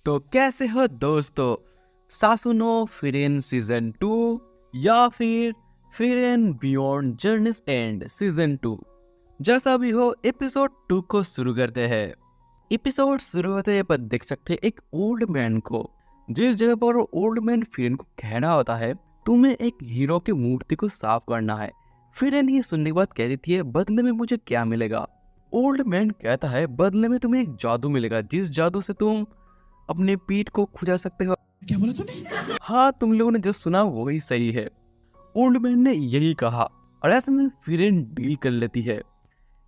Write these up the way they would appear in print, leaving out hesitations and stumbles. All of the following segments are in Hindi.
तो कैसे हो दोस्तों। सासुनो फिरेन सीजन 2 या फिर बियॉन्ड जर्नीज एंड सीजन 2, जैसा भी हो एपिसोड 2 को शुरू करते हैं। एपिसोड शुरू होते पर देख सकते हैं एक ओल्ड मैन को, जिस जगह पर ओल्ड मैन फिरेन को कहना होता है तुम्हें एक हीरो की मूर्ति को साफ करना है। फिरेन ये सुनने के बाद कह देती है बदले में मुझे क्या मिलेगा। ओल्ड मैन कहता है बदले में तुम्हें एक जादू मिलेगा, जिस जादू से तुम अपने पीठ को खुजा सकते हो। क्या बोला तूने? हाँ, तुम लोगों ने जो सुना वही सही है। ओल्ड मैन ने यही कहा और ऐसे में फिरेन डील कर लेती है।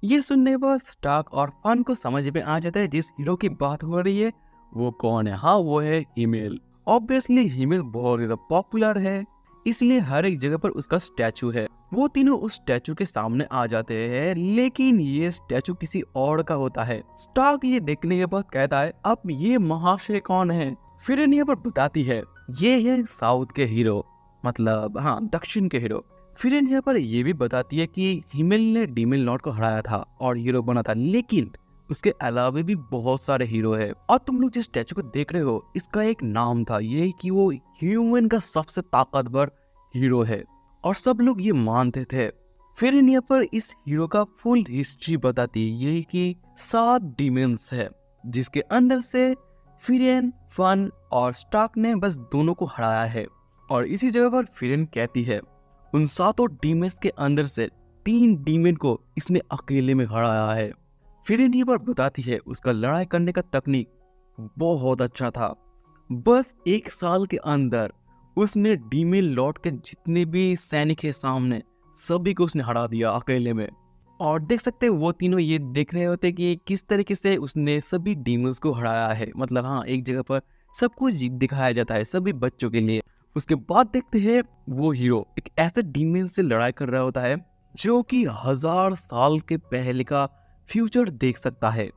ये सुनने के बाद स्टार्क और फन को समझ में आ जाता है जिस हीरो की बात हो रही है वो कौन है। हाँ, वो है हीमेल। ऑब्वियसली हीमेल बहुत ज्यादा पॉपुलर है, इसलिए हर एक जगह पर उसका स्टैचू है। वो तीनों उस स्टैचू के सामने आ जाते हैं, लेकिन ये स्टैचू किसी और का होता है। स्टार्क ये देखने के बाद कहता है अब ये महाशय कौन है। फिर यहाँ पर बताती है ये है साउथ के हीरो, मतलब हाँ दक्षिण के हीरो। फिर यहाँ पर ये भी बताती है कि हिमेल ने डीमेल लॉर्ड को हराया था और हीरो बना था, लेकिन उसके अलावा भी बहुत सारे हीरो है। और तुम लोग जिस स्टैचू को देख रहे हो इसका एक नाम था, ये कि वो ह्यूमन का सबसे ताकतवर हीरो है और सब लोग ये मानते थे। फिर यहाँ पर इस हीरो का फुल हिस्ट्री बताती है, यही कि 7 डीमेंस है जिसके अंदर से फिरेन, फन और स्टार्क ने बस दोनों को हराया है। और इसी जगह पर फिरेन कहती है उन 7 डीमेंस के अंदर से 3 डीमेन को इसने अकेले में हराया है। फिरेन यहाँ पर बताती है उसका लड़ाई करने का तकनीक बहुत अच्छा था। बस 1 साल के अंदर उसने डीमेन लॉर्ड के जितने भी सैनिक है सामने सभी को उसने हरा दिया अकेले में। और देख सकते हैं वो तीनों ये देख रहे होते कि किस तरीके से उसने सभी डीमंस को हराया है। मतलब हाँ, एक जगह पर सब कुछ दिखाया जाता है सभी बच्चों के लिए। उसके बाद देखते हैं वो हीरो एक ऐसे डीमन से लड़ाई कर रहा होता है जो कि 1000 साल के पहले का फ्यूचर देख सकता है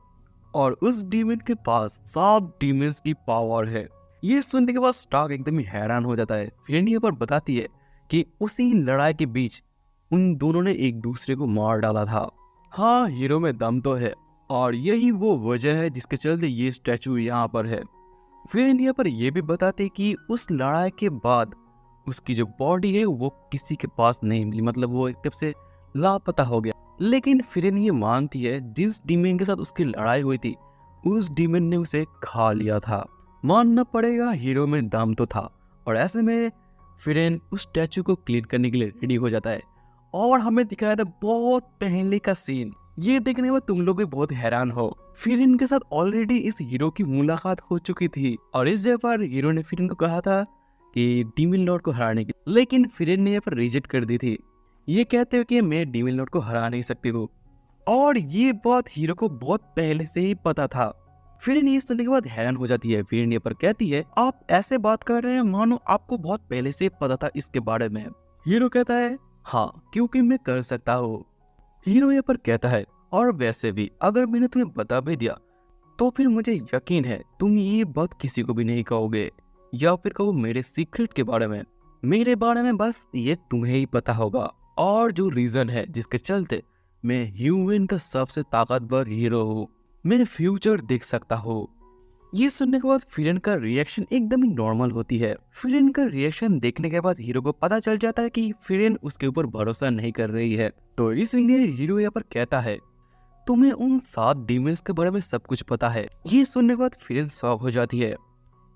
और उस डीमन के पास 7 डीमंस की पावर है। ये सुनने के बाद स्टार्क एकदम ही हैरान हो जाता है। फिर यहाँ पर बताती है कि उसी लड़ाई के बीच उन दोनों ने एक दूसरे को मार डाला था। हाँ, हीरो में दम तो है और यही वो वजह है जिसके चलते ये स्टैचू यहाँ पर है। फिर यहाँ पर यह भी बताते कि उस लड़ाई के बाद उसकी जो बॉडी है वो किसी के पास नहीं मिली, मतलब वो एक तरफ से लापता हो गया। लेकिन फिर ये मानती है जिस डीमन के साथ उसकी लड़ाई हुई थी उस डीमन ने उसे खा लिया था। मानना पड़ेगा हीरो में दम तो था। और ऐसे में फिरेन उस स्टैचू को क्लीन करने के लिए रेडी हो जाता है और हमें दिखाया था बहुत पहले का सीन। ये देखने में तुम लोग भी बहुत हैरान हो। फिरेन के साथ ऑलरेडी इस हीरो की मुलाकात हो चुकी थी और इस जगह पर हीरो ने फिरेन को कहा था कि डीमन लॉर्ड को हराने की, लेकिन फिरेन ने यहाँ पर रिजेक्ट कर दी थी। ये कहते हो कि मैं डीमन लॉर्ड को हरा नहीं सकती हूँ और ये बात हीरो को बहुत पहले से ही पता था। फिरेन ये सुनने के बाद हैरान हो जाती है। फिरेन यहाँ पर कहती है आप ऐसे बात कर रहे हैं मानो आपको बहुत पहले से पता था इसके बारे में। हीरो कहता है हाँ, क्योंकि मैं कर सकता हूँ। हीरो यहाँ पर कहता है और वैसे भी अगर मैंने तुम्हें बता भी दिया तो फिर मुझे यकीन है तुम ये बात किसी को भी नहीं कहोगे या फिर कहो मेरे सीक्रेट के बारे में। मेरे बारे में बस ये तुम्हें ही पता होगा और जो रीजन है जिसके चलते मैं ह्यूमन का सबसे ताकतवर हीरो हूँ, मैं फ्यूचर देख सकता हूँ। ये सुनने के बाद फिरेन का रिएक्शन एकदम ही नॉर्मल होती है। फिरेन का रिएक्शन देखने के बाद हीरो को पता चल जाता है कि फिरेन उसके ऊपर भरोसा नहीं कर रही है, तो इसलिए हीरो यहाँ पर कहता है तुम्हें उन 7 डीमंस के बारे में सब कुछ पता है। ये सुनने के बाद फिरेन शॉक हो जाती है।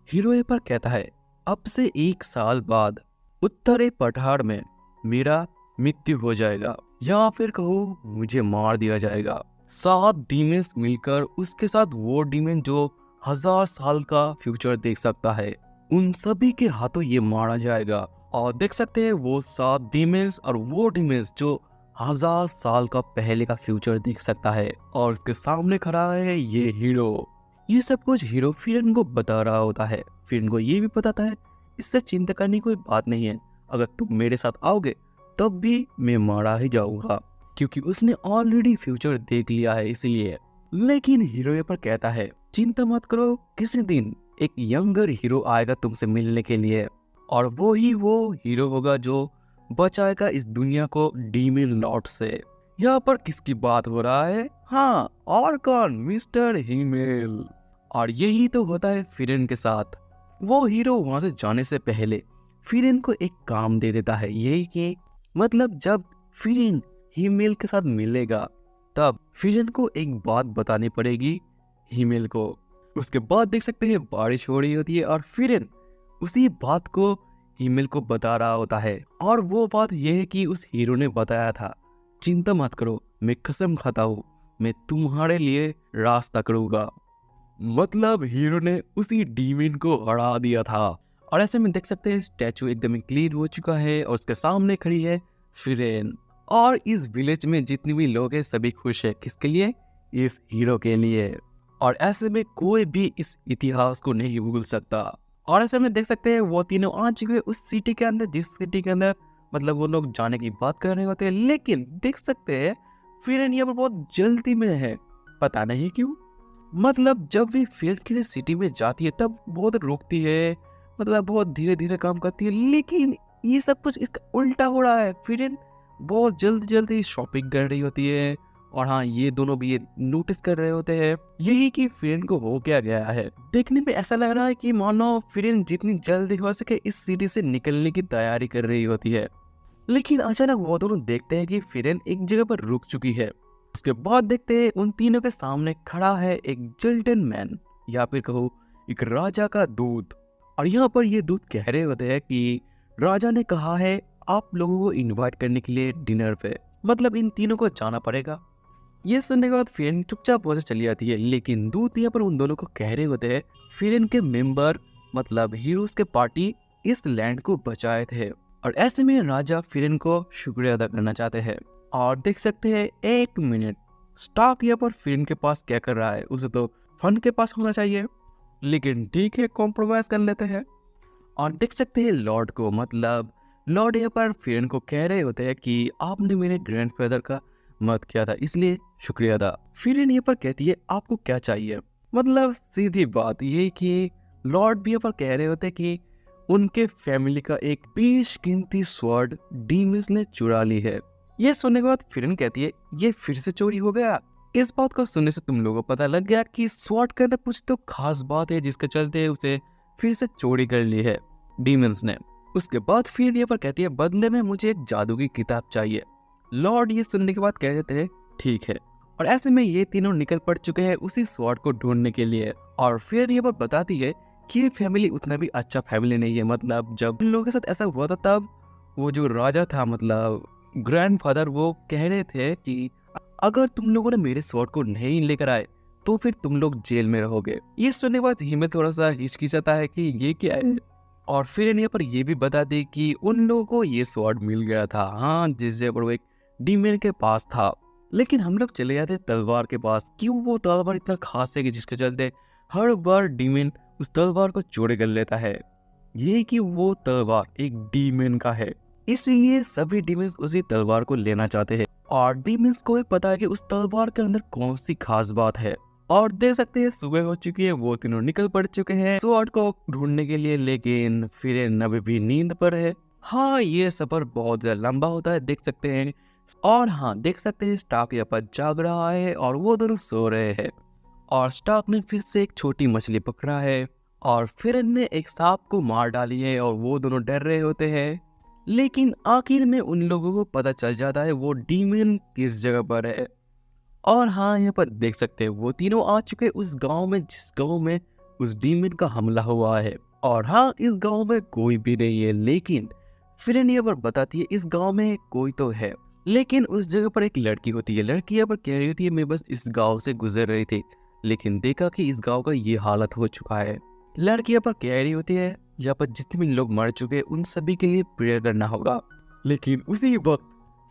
हीरो यहाँ पर कहता है अब से 1 साल बाद उत्तरी पठार में मेरा मृत्यु हो जाएगा या फिर कहो मुझे मार दिया जाएगा। 7 डीमंस मिलकर उसके साथ वो डीमन जो 1000 साल का फ्यूचर देख सकता है, उन सभी के हाथों ये मारा जाएगा। और देख सकते हैं वो 7 डीमंस और वो डीमंस जो 1000 साल का पहले का फ्यूचर देख सकता है और उसके सामने खड़ा है ये हीरो। ये सब कुछ हीरो फिरेन को बता रहा होता है। फिरेन को ये भी पता है इससे चिंता करने की कोई बात नहीं है, अगर तुम मेरे साथ आओगे तब भी मैं मारा ही जाऊंगा, क्योंकि उसने ऑलरेडी फ्यूचर देख लिया है इसलिए। लेकिन हीरो यहाँ पर कहता है चिंता मत करो, किसी दिन एक यंगर हीरो आएगा तुमसे मिलने के लिए और वो ही वो हीरो होगा जो बचाएगा इस दुनिया को डीमन लॉर्ड से। यहाँ पर किसकी बात हो रहा है? हाँ, और कौन? मिस्टर हीमेल। और यही तो होता है फिरेन के साथ। वो हीरो वहां से जाने से पहले फिरेन को एक काम दे देता है, यही कि मतलब जब फिरेन हीमेल के साथ मिलेगा तब फिरेन को एक बात बतानी पड़ेगी हीमेल को। उसके बाद देख सकते हैं बारिश हो रही होती है और फिरेन उसी बात को हीमेल को बता रहा होता है। और वो बात यह है कि उस हीरो ने बताया था, चिंता मत करो, मैं कसम खाता हूँ मैं तुम्हारे लिए रास्ता करूंगा। मतलब हीरो ने उसी डीमन को हरा दिया था। और ऐसे में देख सकते हैं स्टैचू एकदम क्लीन हो चुका है और उसके सामने खड़ी है फिरेन। और इस विलेज में जितने भी लोग हैं सभी खुश है, किसके लिए? इस हीरो के लिए। और ऐसे में कोई भी इस इतिहास को नहीं भूल सकता। और ऐसे में देख सकते हैं वो तीनों आ चुके हैं उस सिटी के अंदर, जिस सिटी के अंदर मतलब वो लोग जाने की बात कर रहे होते हैं। लेकिन देख सकते हैं फिरेन यहाँ पर बहुत जल्दी में है, पता नहीं क्यों। मतलब जब भी फिरेन किसी सिटी में जाती है तब बहुत रुकती है, मतलब बहुत धीरे धीरे काम करती है। लेकिन ये सब कुछ इसका उल्टा हो रहा है, फिरेन बहुत जल्दी जल्दी शॉपिंग कर रही होती है। और हाँ, ये दोनों भी ये नोटिस कर रहे होते हैं यही कि फिरेन को हो क्या गया है। देखने में ऐसा लग रहा है कि मानो फिरेन जितनी जल्दी हो सके इस सिटी से निकलने की तैयारी कर रही होती है। लेकिन अचानक वो दोनों देखते हैं कि फिरेन एक जगह पर रुक चुकी है। उसके बाद देखते हैं उन तीनों के सामने खड़ा है एक जिल्टन मैन, या फिर कहो एक राजा का दूत। और यहाँ पर ये दूत कह रहे होते हैं कि राजा ने कहा है आप लोगों को इनवाइट करने के लिए डिनर पे, मतलब इन तीनों को जाना पड़ेगा। ये सुनने के बाद फिरेन चुपचाप वहां से चली जाती है। लेकिन दूत यहाँ पर उन दोनों को कह रहे होते हैं फिरेन के मेंबर मतलब हीरोज के पार्टी इस लैंड को बचाए थे। और ऐसे में राजा फिरेन को शुक्रिया अदा करना चाहते हैं। और देख सकते हैं एक मिनट, स्टार्क यहाँ पर फिरेन के पास क्या कर रहा है, उसे तो फन के पास होना चाहिए, लेकिन ठीक है कॉम्प्रोमाइज कर लेते हैं। और देख सकते हैं लॉर्ड को, मतलब लॉर्ड यहाँ पर फिरेन को कह रहे होते हैं कि आपने मेरे ग्रैंडफादर का मदद किया था इसलिए शुक्रिया अदा। फिरेन यहाँ पर कहती है आपको क्या चाहिए, मतलब सीधी बात ये कि लॉर्ड भी यहाँ पर कह रहे होते हैं कि उनके फैमिली का एक बेशकीमती स्वॉर्ड डीमंस ने चुरा ली है। ये सुनने के बाद फिरेन कहती है ये फिर से चोरी हो गया। इस बात को सुनने से तुम लोगों को पता लग गया कि स्वॉर्ड के अंदर कुछ तो खास बात है जिसके चलते उसे फिर से चोरी कर ली है डीमंस ने। उसके बाद फिर यहाँ पर कहती है बदले में मुझे एक जादू की किताब चाहिए। लॉर्ड ये सुनने के बाद कह देते हैं ठीक है। और ऐसे में ये तीनों निकल पड़ चुके हैं उसी स्वॉर्ड को ढूंढने के लिए। और फिर यहाँ पर बताती है कि ये फैमिली उतना भी अच्छा फैमिली नहीं है। मतलब जब इन लोगों के साथ ऐसा हुआ था तब वो जो राजा था मतलब ग्रैंडफादर, वो कह रहे थे कि अगर तुम लोगों ने मेरे स्वॉर्ड को नहीं लेकर आए तो फिर तुम लोग जेल में रहोगे। ये सुनने के बाद हिम्मत थोड़ा सा हिचकिचाता है कि ये क्या है। और फिर यहाँ पर ये भी बता दी कि उन लोगों को ये स्वॉर्ड मिल गया था, हाँ, जिस जगह पर वो एक डीमन के पास था। लेकिन हम लोग चले जाते तलवार के पास। क्यों वो तलवार इतना खास है कि जिसके चलते हर बार डीमन उस तलवार को चोरी कर लेता है। ये कि वो तलवार एक डीमन का है, इसलिए सभी डीमंस उसी तलवार को लेना चाहते हैं। और डीमंस को पता है कि उस तलवार के अंदर कौन सी खास बात है। और देख सकते हैं सुबह हो चुकी है, वो तीनों निकल पड़ चुके हैं स्वॉर्ड को ढूंढने के लिए। लेकिन फिर अभी भी नींद पर है। हाँ, ये सफर बहुत लंबा होता है देख सकते हैं। और हाँ, देख सकते हैं स्टार्क यहाँ पर जाग रहा है और वो दोनों सो रहे हैं। और स्टार्क ने फिर से एक छोटी मछली पकड़ा है और फिर ने एक सांप को मार डाली है और वो दोनों डर रहे होते हैं। लेकिन आखिर में उन लोगों को पता चल जाता है वो डीमन किस जगह पर है। और हाँ, यहाँ पर देख सकते हैं वो तीनों आ चुके उस गांव में जिस गांव में उस डीमन का हमला हुआ है। और हाँ, इस गांव में कोई भी नहीं है। लेकिन फिर यहाँ पर बताती है इस गांव में कोई तो है। लेकिन उस जगह पर एक लड़की होती है। लड़की यहाँ पर कह रही होती है मैं बस इस गांव से गुजर रही थी, लेकिन देखा कि इस गांव का ये हालत हो चुका है। लड़की यहाँ पर कह रही होती है यहाँ पर जितने भी लोग मर चुके उन सभी के लिए प्रेयर करना होगा। लेकिन उसी वक्त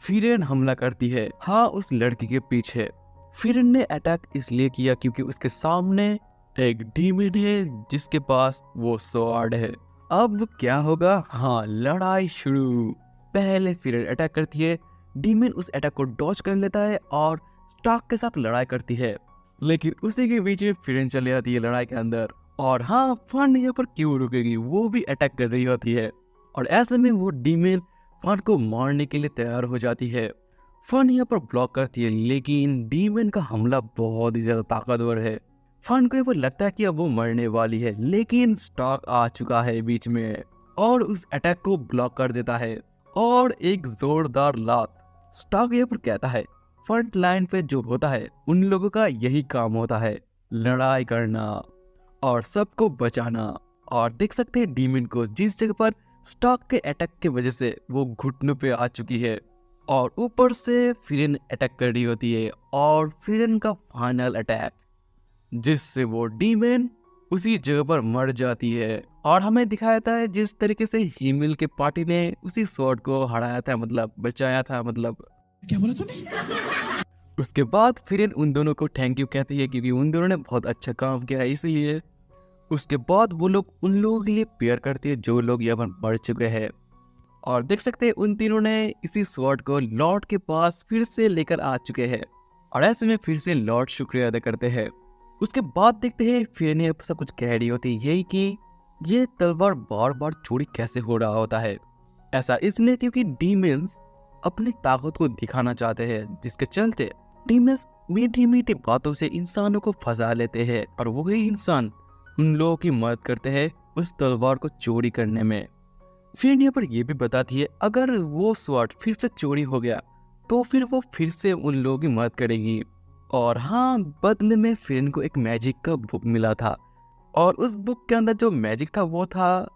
फिरेन हमला करती है, हाँ, उस लड़की के पीछे। फिरेन ने अटैक इसलिए किया क्योंकि उसके सामने एक डीमन है जिसके पास वो स्वॉर्ड है। अब क्या होगा? हाँ, लड़ाई शुरू। पहले फिरेन अटैक करती है, डीमन उस अटैक को डॉज कर लेता है और स्टार्क के साथ लड़ाई करती है। लेकिन उसी के बीच में फिरेन चली जाती है लड़ाई के अंदर। और हाँ, फन यहाँ पर क्यों रुकेगी, वो भी अटैक कर रही होती है। और ऐसे में वो डीमन फन को मारने के लिए तैयार हो जाती है। फन यहाँ पर ब्लॉक करती है, लेकिन डीमन का हमला बहुत ही ज्यादा ताकतवर है। फन को ये वो लगता है कि अब वो मरने वाली है, लेकिन स्टॉक आ चुका है बीच में और उस अटैक को ब्लॉक कर देता है और एक जोरदार लात। स्टॉक ये पर कहता है फ्रंट लाइन पे जो होता है उन लोगों का यही काम होता है, लड़ाई करना और सबको बचाना। और देख सकते हैं डीमन को जिस जगह पर स्टॉक के अटैक की वजह से वो घुटनों पे आ चुकी है और ऊपर से फिरेन अटैक कर रही होती है और फिरेन का फाइनल अटैक जिससे वो डीमन उसी जगह पर मर जाती है। और हमें दिखाया था है जिस तरीके से हीमिल के पार्टी ने उसी स्वॉर्ड को हराया था, मतलब बचाया था, मतलब क्या बोला तूने? उसके बाद फिरेन उन दोनों को थैंक यू कहती है क्योंकि उन दोनों ने बहुत अच्छा काम किया है, इसलिए उसके बाद वो लोग उन लोगों के लिए प्रेयर करती है जो लोग यहाँ पर मर चुके हैं। और देख सकते हैं उन तीनों ने इसी स्वॉर्ड को लॉर्ड के पास फिर से लेकर आ चुके हैं और ऐसे में फिर से लॉर्ड शुक्रिया अदा करते हैं। उसके बाद देखते हैं फिर ने सब कुछ कह रही होती है यही कि ये तलवार बार बार चोरी कैसे हो रहा होता है। ऐसा इसलिए क्योंकि डीमंस अपनी ताकत को दिखाना चाहते हैं, जिसके चलते डीमंस मीठी मीठी बातों से इंसानों को फंसा लेते हैं और वही इंसान उन लोगों की मदद करते हैं उस तलवार को चोरी करने में। फिर यहाँ पर यह भी बताती है अगर वो स्वॉर्ड फिर से चोरी हो गया तो फिर वो फिर से उन लोगों की मदद करेगी। और हाँ, बदले में फिर को एक मैजिक का बुक मिला था और उस बुक के अंदर जो मैजिक था वो था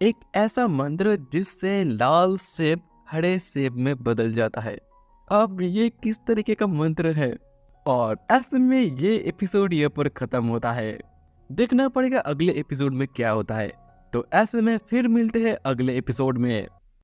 एक ऐसा मंत्र जिससे लाल सेब हरे सेब में बदल जाता है। अब ये किस तरीके का मंत्र है और ऐसे में ये एपिसोड यहाँ पर खत्म होता है। देखना पड़ेगा अगले एपिसोड में क्या होता है। तो ऐसे में फिर मिलते हैं अगले एपिसोड में।